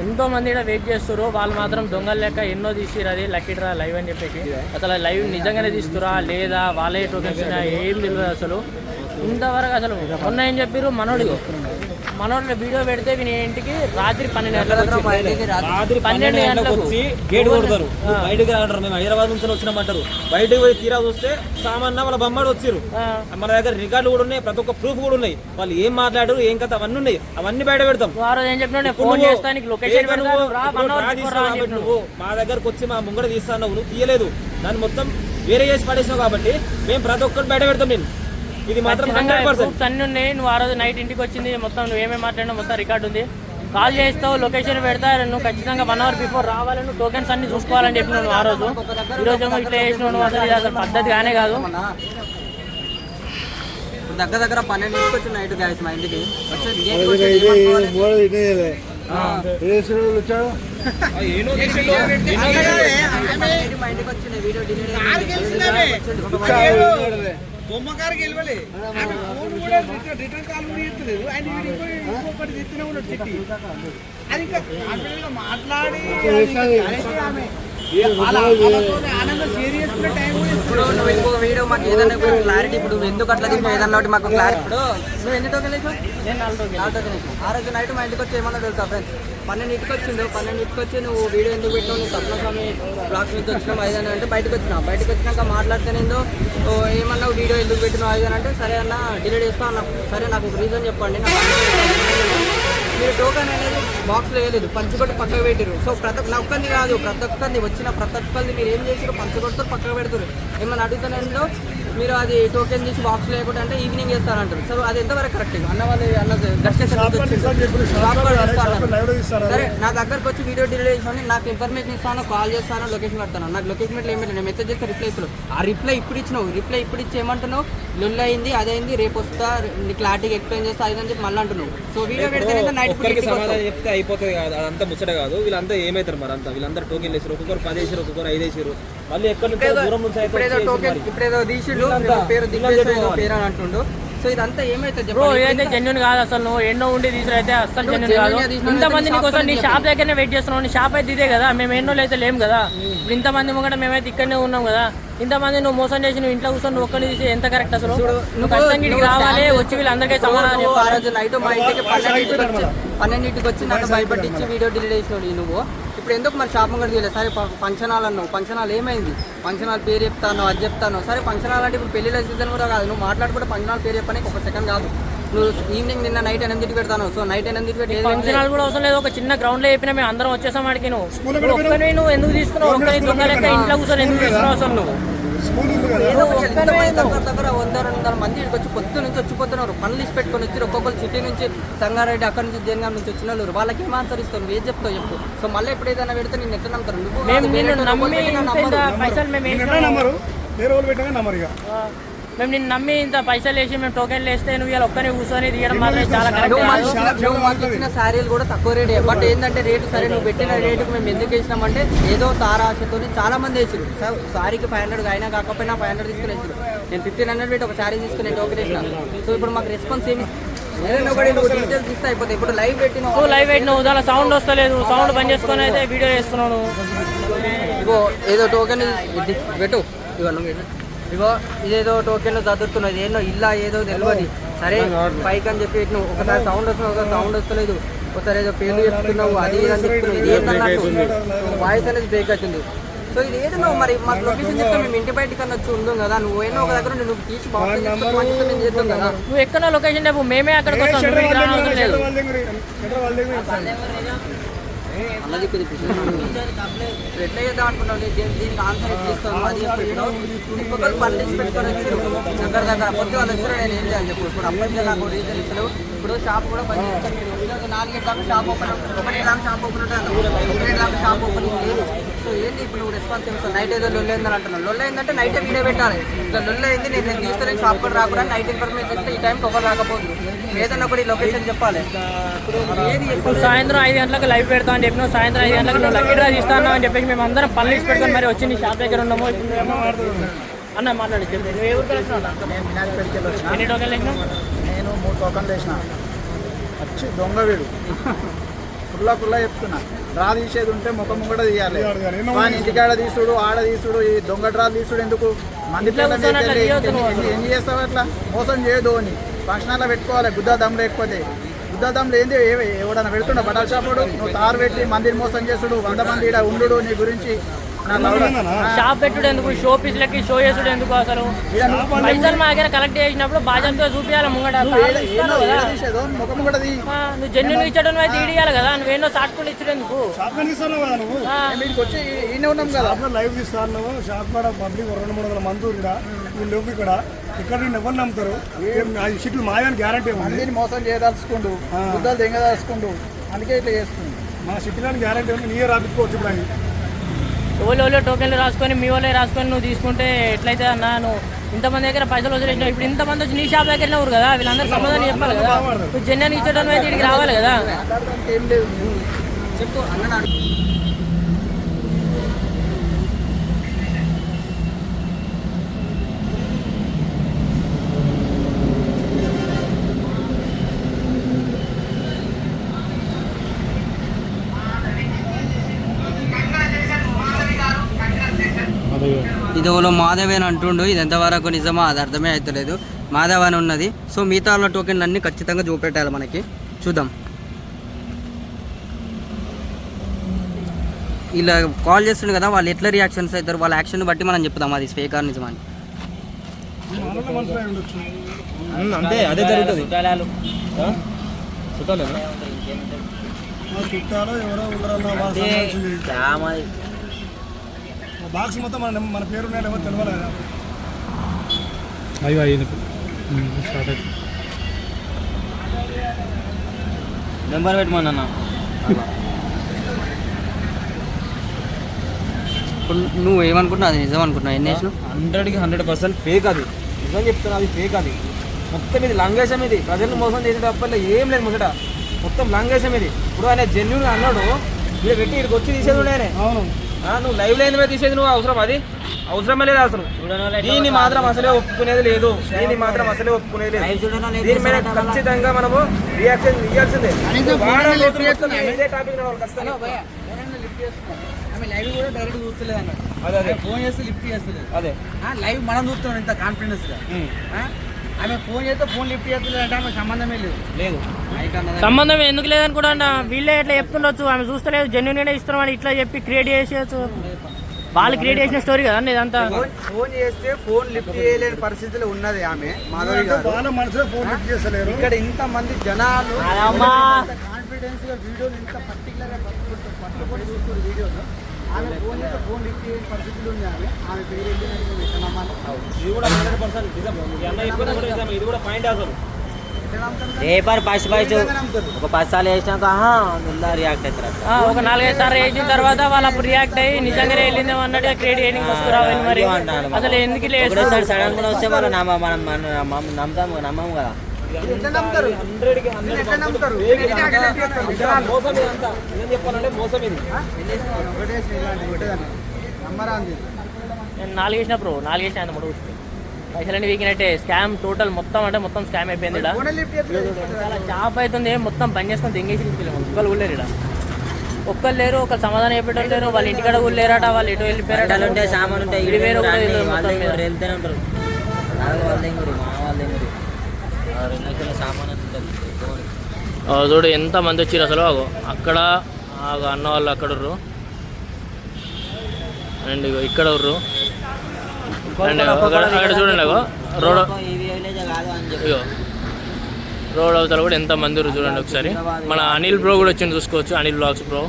ఎంతో మంది ఇక్కడ వెయిట్ చేస్తారు. వాళ్ళు మాత్రం దొంగల లెక్క ఎన్నో తీసిరు. అది లక్కీ డ్రా లైవ్ అని చెప్పేసి అసలు లైవ్ నిజంగానే తీస్తురా లేదా వాళ్ళే టోకెన్స్ ఏం తెలియదు అసలు ఇంతవరకు. అసలు మొన్న ఏం చెప్పారు మనోడు వీడియో పెడితే వీని ఇంటికి రాత్రి 12 గంటలకు వచ్చి గేట్ కొడతారు. బయటకు రావడం మేము హైదరాబాద్ నుంచి వచ్చినామంటారు. బయటకు పోయి తీరా చూస్తే సామాన్య వాళ్ళ బొమ్మడు వచ్చారు. మన దగ్గర రికార్డులు కూడా ఉన్నాయి, ప్రతి ఒక్క ప్రూఫ్ కూడా ఉన్నాయి. వాళ్ళు ఏం మాట్లాడారు ఏం కథ అవన్నీ ఉన్నాయి, అవన్నీ బయట పెడతాం. నువ్వు మా దగ్గరకు వచ్చి మా ముంగడ తీస్తాను, నువ్వు తీయలేదు, దాన్ని మొత్తం వేరే చేసి పడేసావు కాబట్టి మేము ప్రతి ఒక్కటి బయట పెడతాం. నేను ఇది మాత్రం 100% అన్ని ఉన్నాయి. నువ్వు ఆ రోజు నైట్ ఇంటికి వచ్చింది మొత్తం నువ్వు ఏమేమి మాట్లాడినా మొత్తం రికార్డు ఉంది. కాల్ చేస్తావు, లొకేషన్ పెడతా, నువ్వు ఖచ్చితంగా 1 hour బిఫోర్ రావాలి, నువ్వు టోకెన్స్ అన్ని చూసుకోవాలని చెప్పినావు నువ్వు ఆ రోజు. ఈ రోజు ఏమో ఇట్లా చేసినావు నువ్వు. అసలు ఇది అసలు పద్ధతి కానే కాదు. దగ్గర 12 వచ్చి నైట్ గ్యాస్ మా ఇంటికి బొమ్మకారికి వెళ్ళలే ఫోన్ కూడా రిటర్న్ కాల్ కూడా ఇస్తలేదు. ఆయన ఇంకొకటి తిట్టిన కూడా తిట్టి అది ఇంకా మాట్లాడి నువ్వు ఇంకో వీడియో మాకు ఏదైనా క్లారిటీ ఇప్పుడు ఎందుకు అట్లా తీసినా ఏదన్నా ఒకటి మాకు క్లారిటీ. ఇప్పుడు నువ్వు ఎన్ని టోకెన్ వేసావు? 4 టోకెన్. ఆ రోజు నైట్ మా ఇంటికి వచ్చి ఏమన్నా తెలుసా ఫ్రెండ్స్, 12 వచ్చిండు. 12 వచ్చి నువ్వు వీడియో ఎందుకు పెట్టావు, నువ్వు సప్నస్వామి బ్లాక్స్ నుంచి వచ్చినావు ఐదన అంటే బయటకు వచ్చినాక మాట్లాడితేనేందో ఏమన్నావు వీడియో ఎందుకు పెట్టినావు ఐదన అంటే సరే అన్న డిలీట్ చేస్తా అన్న. సరే నాకు ఒక రీజన్ చెప్పండి. మీరు టోకెన్ అనేది బాక్స్లో వేయలేదు, పంచుకొట్టి పక్కకు పెట్టారు. సో నా ఒక్కరిని కాదు ప్రతి ఒక్కరిని వచ్చిన ప్రతి ఒక్కరిని మీరు ఏం చేసారు, పంచుకొడతారు పక్కకు పెడతారు. ఏమన్నా అడుగుతానంలో మీరు అది టోకెన్ తీసి బాక్స్ లేకుండా అంటే ఈవినింగ్ చేస్తారంటారు. సో అది ఎంతవరకు కరెక్ట్? అన్న వాళ్ళు సరే నా దగ్గరకు వచ్చి వీడియో డిలీట్ చేసి నాకు ఇన్ఫర్మేషన్ ఇస్తాను, కాల్ చేస్తాను, లొకేషన్ పెడతాను. నాకు లొకేషన్ పెట్టి ఏం పెట్టాను, మెసేజ్ చేస్తే రిప్లై ఇస్తాను. ఆ రిప్లై ఇప్పుడు ఇచ్చినావు, రిప్లై ఇప్పుడు ఇచ్చి ఏమంటున్నావు, లొల్లు అయింది అదైంది రేపు వస్తా నీ క్లారిటీగా ఎక్స్ప్లెయిన్ చేస్తా అదని చెప్పి మళ్ళీ అంటున్నావు. సో వీడియో పెడితే నైట్ సమాధానం చెప్తే అయిపోతుంది కాదు, అదంతా ముచ్చట కాదు. వీళ్ళంతా ఏమవుతారు మరి అంతా, వీళ్ళందరూ టోకెన్ వేసారు, ఒక్కొక్కరు 10 వేసారు, ఒక్కొక్కరు 5 వేసారు. మళ్ళీ ఎక్కడి నుంచి దూరం నుంచి ఇప్పుడేదో తీసిండు పేరు పేరు అని అంటుండు. సో ఇదంతా ఏమైతే ఏదైతే జెన్యున్ కాదు అసలు. నువ్వు ఎన్నో ఉండి తీసుడు అయితే అసలు జెన్యున్ కాదు. ఇంతమంది నీకోసం నీ షాప్ దగ్గరనే వెయిట్ చేస్తున్నావు. నీ షాప్ అయితే ఇదే కదా, మేము ఎన్నో అయితే లేము కదా. ఇప్పుడు ఇంతమంది ముంగట మేమైతే ఇక్కడనే ఉన్నాం కదా. ఇంతమంది నువ్వు మోసం చేసి నువ్వు ఇంట్లో కూర్చొని నువ్వు ఒక్కడిని తీసి ఎంత కరెక్ట్ అసలు? నువ్వు ఖచ్చితంగా రావాలి, వచ్చి వీళ్ళందరికీ సమాధానం చెప్పాలి. ఆ రోజు నైట్ మా ఇంటికి 12 వచ్చి నాకు భయపట్టించి వీడియో డిలీట్ చేసినావు నువ్వు. ఇప్పుడు ఎందుకు మరి షాప్ ముంగట తీయలేదు? సరే పంచనాలు అన్నావు, పంచనాలు ఏమైంది? పంచనాలు పేరు చెప్తాను అది చెప్తాను. సరే పంచనాలు అంటే ఇప్పుడు పెళ్లిళ్ళ సీజన్ కూడా కాదు, నువ్వు మాట్లాడుకుంటే పంచనాలు పేరు చెప్పడానికి ఒక సెకండ్ కాదు. నువ్వు ఈవినింగ్ నిన్న నైట్ 8 పెడతాను. సో నైట్ 8 పెట్టి పంచనాలు కూడా అవసరం లేదు, ఒక చిన్న గ్రౌండ్ లో చెప్పినా మేము అందరం వచ్చేసాం వాడికి. నువ్వు ఒక్కనే నువ్వు ఎందుకు తీసుకున్నావు? ఒక్కనే దొంగ లెక్క ఇంట్లో కూర్చొని ఎందుకు తీసుకున్నావు అసలు? నువ్వు దగ్గర 100-200 మంది ఇక్కడికి వచ్చి పొద్దు నుంచి వచ్చిపోతున్నారు, పనులు ఇచ్చి పెట్టుకొని వచ్చి ఒక్కొక్కరు సిటీ నుంచి సంగారెడ్డి అక్కడ నుంచి జనగాం నుంచి వచ్చిన వాళ్ళు. వాళ్ళకి ఏం ఆన్సర్ ఇస్తావు? నువ్వు ఏం చెప్తావు చెప్పు. సో మళ్ళీ ఎప్పుడు ఏదైనా పెడితే నేను ఎట్లా నమ్ముతారు? మేము నిన్ను నమ్మి ఇంత పైసలు వేసి మేము టోకెన్లు వేస్తే నువ్వు ఇలా ఒక్కనే కూర్చొని తీయడం మాత్రం చాలా కరెక్ట్. నువ్వు మాకు ఇచ్చిన శారీలు కూడా తక్కువ రేటే, బట్ ఏంటంటే రేటు సరే నువ్వు పెట్టిన రేటుకు మేము ఎందుకు వేసినామంటే ఏదో తారాశతో చాలా మంది వేసారు. సారీకి 500 అయినా కాకపోయినా 500 తీసుకుని వేసారు. నేను 1500 పెట్టి ఒక శారీ తీసుకుని టోకెన్ వేసినాను. సో ఇప్పుడు మాకు రెస్పాన్స్ ఏమి డీటెయిల్స్ ఇస్తే అయిపోతాయి. ఇప్పుడు లైవ్ పెట్టినావు దాని సౌండ్ వస్తలేదు, సౌండ్ బంద్ చేసుకొని అయితే వీడియో చేస్తున్నాను. ఇగో ఏదో టోకెన్ పెట్టు, ఇగో నువ్వు ఇగో ఇదేదో టోకెన్ చదువుతున్నావు, ఏదో ఇల్లా ఏదో తెలియదు. సరే పైకి అని చెప్పి నువ్వు ఒకసారి సౌండ్ వస్తున్నావు, ఒకసారి సౌండ్ వస్తలేదు, ఒకసారి ఏదో పేర్లు చెప్తున్నావు, అది అని చెప్తున్నావు. ఇది ఏంటన్నట్టు వాయిస్ అనేది బ్రేక్ అవుతుంది. సో ఇది ఏదో నువ్వు మరి మాకు లొకేషన్ చెప్తే మేము ఇంటి బయటకి వచ్చి ఉందాం కదా. నువ్వు ఏదో ఒక దగ్గర నువ్వు తీసి మేము చేద్దాం కదా. నువ్వు ఎక్కడ లొకేషన్ చెప్పు, మేమే అక్కడికి వస్తాం. అన్నది ఎట్లా చేద్దాం అనుకున్నావు? దీనికి ఆన్సర్ ఎట్లా ఇస్తాను అది ఇంకొకరు పండించి పెట్టుకొని వచ్చారు దగ్గర పొద్దు వాళ్ళు వచ్చారు. నేను ఏం చేయాలి చెప్పు. ఇప్పుడు అప్పటికే నాకు రీజన్ ఇస్తలేవు. ఇప్పుడు షాప్ కూడా పని 4 దాకా షాప్ ఓపెన్, 1 దాకా షాప్ ఓపెన్ ఉంటుంది, 1 దాకా షాప్ ఓపెనింగ్ లేదు. సో ఏంటి ఇప్పుడు నువ్వు రెస్పాన్స్ ఇస్తావు? నైట్ ఏదో లొల్లు అయిందని అంటున్నావు. లొల్లు అయిందంటే నైటే వీడియో పెట్టాలి. ఇంకా లొల్లు అయింది నేను తీస్తాను షాప్ కూడా రాకుండా నైట్ ఇన్ఫర్మేషన్ ఇస్తే ఈ టైంకి ఒకరు రాకపోదు. ఏదన్నా కూడా ఈ లొకేషన్ చెప్పాలి. ఇప్పుడు సాయంత్రం 5 గంటలకు లైవ్ పెడతాం అని చెప్పినావు. సాయంత్రం 5 గంటలకు నువ్వు లక్కీ డ్రా తీస్తాను అని చెప్పేసి మేము అందరం పనులు ఇచ్చి పెట్టుకొని మరి వచ్చి నీ షాప్ దగ్గర ఉన్నాము. అన్న మాట్లాడి నువ్వు ఏ ఊరికి వచ్చినావు? ఎన్ని టోకెన్లు వేసినావు? నేను 3 టోకెన్లు వేసిన. వచ్చి దొంగ వీడు. కుల్లా చెప్తున్నా. డ్రా తీసేది ఉంటే ముఖం కూడా తీయాలి. కానీ ఇంటికాడ తీసుడు, ఆడ తీసుడు, ఈ దొంగ డ్రా తీసుడు ఎందుకు? మంది ఏం చేస్తావు అట్లా? మోసం చేయదు అని ఫంక్షన్లో పెట్టుకోవాలి. గుద్దా దమ్ లేకపోతే గుద్దా దమ్ లేని ఎవడన్నా పెడుతుండ బట్టల షాపుడు? నువ్వు తారు పెట్టి మందిని మోసం చేసుడు, 100 మంది ఇక్కడ ఉండు నీ గురించి. షాప్ పెట్టుడు ఎందుకు? షో పీస్లకి షో చేసుడు ఎందుకు? అసలు పైసలు మా దగ్గర కలెక్ట్ చేసినప్పుడు బాధ్యతగా చూపించాలి ముంగట. నువ్వు జెన్యున్ ఇచ్చడం అయితే ఇడియాలి కదా, నువ్వేనో సాటుకుంటూ ఇచ్చడం ఎందుకు? లైవ్ తీస్తాను షాప్ కూడా పబ్లిక్ 200-300 మంది ఇక్కడ ఇక్కడ ఎవరు నమ్ముతారు? షీట్లు మాయని గ్యారంటీ ఉంది. మోసం చేయదలుచుకుంటూ బుద్ధాలు తెంగదలుచుకుంటూ అందుకే ఇట్లా చేస్తుంది. మా షీట్లని గ్యారంటీ ఉంది. నీయే రాపించుకోవచ్చు. ఇప్పుడు ఓలో టోకెన్లు రాసుకొని మీ వాళ్ళే రాసుకొని నువ్వు తీసుకుంటే ఎట్లయితే అన్న? నువ్వు ఇంతమంది దగ్గర పైసలు వదిలేసినావు. ఇప్పుడు ఇంతమంది వచ్చి నీ షాప్ దగ్గరనే ఊరు కదా, వీళ్ళందరూ సమాధానం చెప్పాలి కదా. నువ్వు జెన్యున్ ఇచ్చడం అయితే ఇక్కడికి రావాలి కదా. ఏం లేదు చెప్తూ అన్న ఇది ఓలో మాధవ్ అని అంటుండు. ఇది ఎంతవరకు నిజమా అది అర్థమే అవుతలేదు. మాధవ్ అని ఉన్నది. సో మిగతా వాళ్ళ టోకెన్లు అన్నీ ఖచ్చితంగా చూపెట్టాలి మనకి. చూద్దాం. ఇలా కాల్ చేస్తుండే కదా, వాళ్ళు ఎట్లా రియాక్షన్స్ అవుతారు, వాళ్ళ యాక్షన్ బట్టి మనం చెప్తాం అది ఫేక్ ఆర్ నిజమా అని. అంతే, అదే జరుగుతుంది. చుట్టాలో ఎవరో బాక్స్ మొత్తం మన పేరు ఎవరు తెలియాలి కదా. నెంబర్ పెట్టమన్నా. నువ్వు ఏమనుకుంటున్నావు? అది నిజం అనుకుంటున్నావు? ఎన్ని వేసినావు? 100కి 100% ఫేక్. అది నిజం చెప్తున్నా, అది ఫేక్. అది మొత్తం ఇది లంగేశం. ఇది ప్రజలను మోసం చేసే తప్ప ఏం లేదు ముసట. మొత్తం లంగేశం ఇది. ఇప్పుడు ఆయన జెన్యున్ అన్నాడు, మీరు పెట్టి ఇక్కడికి వచ్చి తీసేది ఉండేనే. అవును, నువ్వు లైవ్ లైన్ మీద తీసేది నువ్వు అవసరం? అది అవసరమే లేదు అసలు. దీన్ని మాత్రం అసలే ఒప్పుకునేది లేదు. దీన్ని మాత్రం అసలే ఒప్పుకునేది లేదు. దీని మీద ఖచ్చితంగా మనము రియాక్షన్ ఇవ్వాల్సిందే. లైవ్ కూడా డైరెక్ట్ చూస్తలేదు అన్న. అదే ఫోన్ చేస్తే లిఫ్ట్ చేస్తలేదు. అదే లైవ్ మనం చూస్తున్నాం ఇంత కాన్ఫిడెన్స్ గా. ఆమె ఫోన్ చేస్తే ఫోన్ లిఫ్ట్ చేస్తలేదు అంటే ఆమె సంబంధమే లేదు. సంబంధం ఎందుకు లేదనుకుంటా? వీళ్ళే ఎట్లా చెప్తుండొచ్చు, ఆమె చూస్తలేదు జెన్యున్ ఇస్తున్నామని ఇట్లా చెప్పి క్రియేట్ చేసేయచ్చు. వాళ్ళు క్రియేట్ చేసిన స్టోరీ కదా ఇదంతా. ఫోన్ చేస్తే ఫోన్ లిఫ్ట్ చేయలేని పరిస్థితిలో ఉన్నది ఆమె మాధవి గారు. ఇక్కడ ఇంత మంది జనాలు కాన్ఫిడెన్స్ గా వీడియోలు ఇంత పర్టికులర్ గా పట్టుకొని చూస్తున్నారు వీడియోలో. ఆమె ఫోన్ చేస్తే ఫోన్ లిఫ్ట్ చేయని పరిస్థితులు ఉంది. ఆమె పేరు ఇది కూడా 100% నిజం. ఇది కూడా పాయింట్ అసలు. పేపర్ ఫస్ట్ ఒక 10 సార్లు వేసినాక రియాక్ట్ అవుతారు. ఒక 4-5 సార్లు వేసిన తర్వాత వాళ్ళు అప్పుడు రియాక్ట్ అయ్యి నిజంగానే వెళ్ళిందేమో అన్నట్టుగా క్రియేట్ చేయడానికి వస్తురావాలి. మరి అసలు ఎందుకు లేదు? సడన్ గా వస్తే మనం నమ్మము కదా. మోసం ఇది. నేను 4 వేసిన బ్రో, 4 వేసిన ఆయన మూడు పైసలన్నీ వీకినట్టే. స్కామ్ టోటల్ మొత్తం అంటే మొత్తం స్కామ్ అయిపోయింది. ఇక్కడ చాలా షాప్ అవుతుంది, మొత్తం బంద్ చేసుకొని తెంగేసి ఒక్కరు కూడా లేరు. ఇక్కడ ఒక్కరు లేరు, ఒకరు సమాధానం చెప్పేటోళ్ళు లేరు. వాళ్ళ ఇంటికాడ కూడా లేరట, వాళ్ళు ఎటు వెళ్ళిపోయారట. సామాన్ ఉంటాయి చూడు ఎంత మంది వచ్చారు అసలు. అక్కడ అన్న వాళ్ళు అక్కడ ఉర్రు అండ్ ఇక్కడ ఉర్రు అండ్ అక్కడ చూడండి. రోడ్ రోడ్ అవతల కూడా ఎంత మంది ఉర్రు చూడండి ఒకసారి. మన అనిల్ బ్రో కూడా వచ్చింది చూసుకోవచ్చు, అనిల్ బ్లాగ్స్ బ్రో.